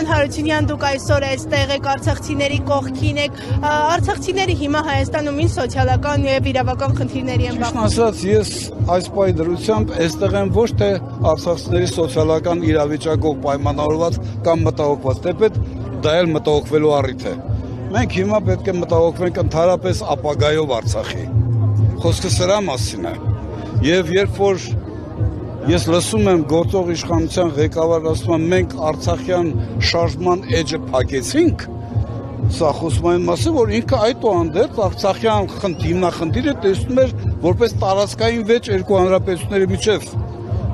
Պարոն Հարությունյան, դուք այսօր այստեղ եք, արցախցիների կողքին եք, արցախցիները հիմա Հայաստանում ինչ սոցիալական եւ իրավական խնդիրների են բախվում։ Ճիշտ ասած, ես այս պայդրությամբ այստեղ եմ ոչ թե արցախցիների սոցիալական իրավիճակով պայմանավորված կամ մտահոգված, թեպետ դա էլ մտահոգվելու առիթ է։ Մենք հիմա պետք է մտահոգվենք ընդհանրապես ապագայով Արցախի։ Խոսքը սրա մասին է։ Եվ երբ որ ես լսում եմ գործող իշխանության ղեկավարը ասում է մենք արցախյան շարժման էջը փակեցինք, սա խոսում է այն մասին, որ ինքը այդուհանդերձ արցախյան հիմնախնդիրը տեսնում էր որպես տարածքային վեճ երկու հանրապետությունների միջև,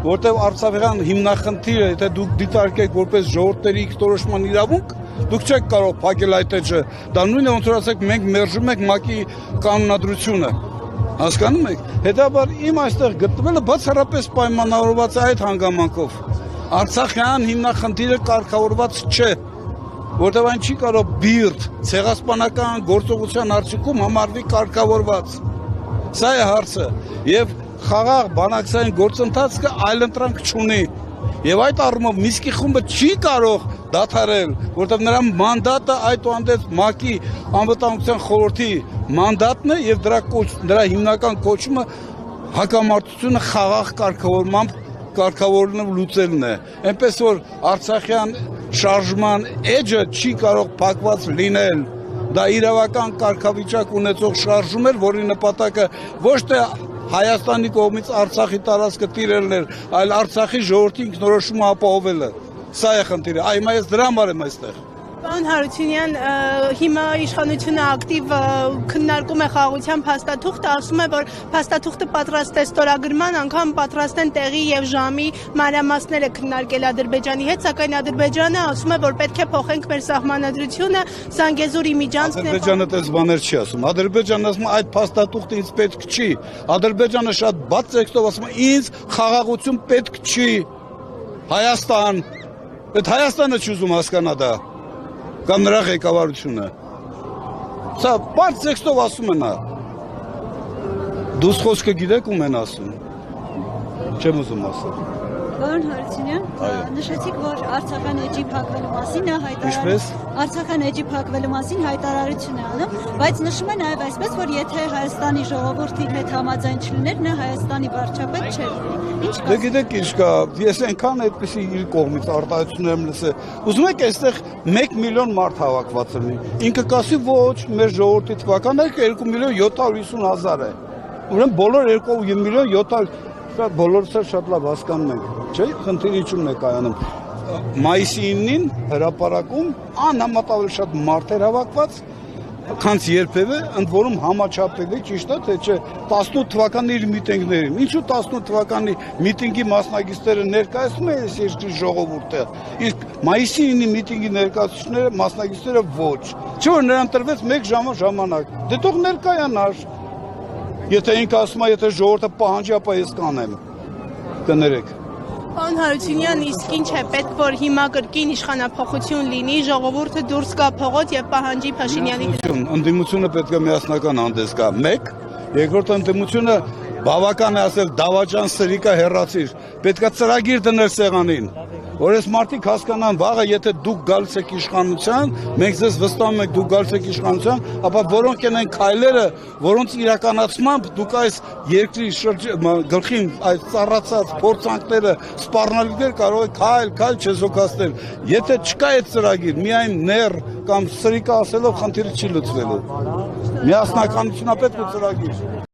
որտեղ արցախյան հիմնախնդիրը, եթե դուք դիտարկեք որպես ժողովուրդների ինքնորոշման իրավունք, դուք չեք կարող փակել այդ էջը, դա նույնը ոնց որ ասեք մենք մերժում ենք ՄԱԿ-ի կանոնադրությունը, հասկանում եք, հետաբար իմ այստեղ գտնվելը բացառապես պայմանավորված է այդ հանգամանքով, արցախյան հիմնախնդիրը կարգավորված չէ, որտեղ այն չի կարող բիրտ ցեղասպանական գործողության արդյունքում համարվի կարգավորված, սա է հարցը, եւ խաղաղ բանակցային գործընթացը այլընտրանք չունի, եւ այդ առումով Միսկի խումբը չի կարող դադարել, որտեղ նրա մանդատը այդուհանդերձ ՄԱԿ-ի անվտանգության խորհրդի մանդատն է եւ դրա հիմնական կոչումը հակամարտությունը խաղաղ կարգավորումով լուծելն է, այնպես որ արցախյան շարժման էջը չի կարող փակված լինել, դա իրավական կարգավիճակ ունեցող շարժում էր, որի նպատակը ոչ թե Հայաստանի կողմից Արցախի տարածքը տիրելն էր, այլ Արցախի ժողովրդի ինքնորոշումը ապահովելը, սա է խնդիրը, հիմա ես դրա համար եմ այստեղ։ Պարոն Հարությունյան, հիմա իշխանությունը ակտիվ քննարկում է խաղաղության փաստաթուղթը, ասում է, որ փաստաթուղթը պատրաստ է ստորագրման, անգամ պատրաստ են տեղի եւ ժամի մանրամասները քննարկել Ադրբեջանի հետ, սակայն Ադրբեջանը ասում է, որ պետք է փոխենք մեր սահմանադրությունը, Զանգեզուրի միջանցքն է։ Ադրբեջանը դες բաներ չի ասում, Ադրբեջանը ասում է այդ փաստաթուղթը ինձ պետք չի, Ադրբեջանը շատ բաց տեքստով ասում է ինձ խաղաղություն պետք չի, Հայաստան, այդ Հայաստանը չի ուզում հասկանա դա։ Կամ նրա ղեկավարությունը։ Սա բարձ տեքստով ասում են նա։ Դուս խոսքը գիտեք ում են ասում։ Չեմ ուզում ասել։ Պարոն Հարությունյան, նշեցիք, որ Արցախյան էջի փակվելու մասին Արցախյան էջի փակվելու մասին հայտարարություն է անում, բայց նշում է նաև այսպես, որ եթե Հայաստանի ժողովրդի հետ համաձայն չլիներ, նա Հայաստանի վարչապետ չէր լինի։ Ինչ կա։ Դե գիտեք ինչ կա, ես այնքան այդպեսի իր կողմից արտահայտություններ եմ լսել։ Ուզում եք այստեղ 1 միլիոն մարդ հավաքված լինի։ Ինքը կասի ոչ, մեր ժողովրդի թվականը 2 միլիոն 750,000 է։ Ուրեմն բոլոր 2 միլիոն 700 բոլորս շատ լավ հասկանում ենք, չէ՞, խնդիրը ինչու՞մն է կայանում։ Մայիսի 9-ին հրապարակում անհամատաբար շատ մարդ էր հավաքված, քանց երբևէ, ընդ որում համաչափելի, ճիշտ է, թե չէ, 18 թվականի իր միտինգներին։ Ինչու 18 թվականի միտինգի մասնակիցները ներկայացնում են այս երկրի ժողովուրդը, իսկ մայիսի 9-ի միտինգի ներկայացուցիչները, մասնակիցները ոչ։ Չէ՞ որ նրան տրվեց 1 ժամանակ։ Դե թող ներկայանար։ Եթե ինքը ասում է, եթե ժողովուրդը պահանջի, ապա ես կանեմ, կներեք։ Պարոն Հարությունյան, իսկ ինչ է պետք, որ հիմա կրկին իշխանափոխություն լինի, ժողովուրդը դուրս գա փողոց եւ պահանջի Փաշինյանի Ընդդիմությունը պետք է միասնական հանդես գա, 1, երկրորդ ընդդիմությունը բավական է ասել դավաճան սրիկա հեռացիր, պետք է ծրագիր դնել սեղանին, որ այս մարդիկ հասկանան վաղը, եթե դուք գալիս եք իշխանության, մենք ձեզ վստահում ենք դուք գալիս եք իշխանության, ապա որոնք են այն քայլերը, որոնց իրականացմամբ դուք այս երկրի գլխին այս ծառացած փորձանքները, սպառնալիքներ կարող եք քայլ չեզոքացնել։ Եթե չկա այդ ծրագիր, միայն ներ կամ սրիկա ասելով խնդիրը չի լուծվելու։ Միասնականությունապետ ու ծրագիր։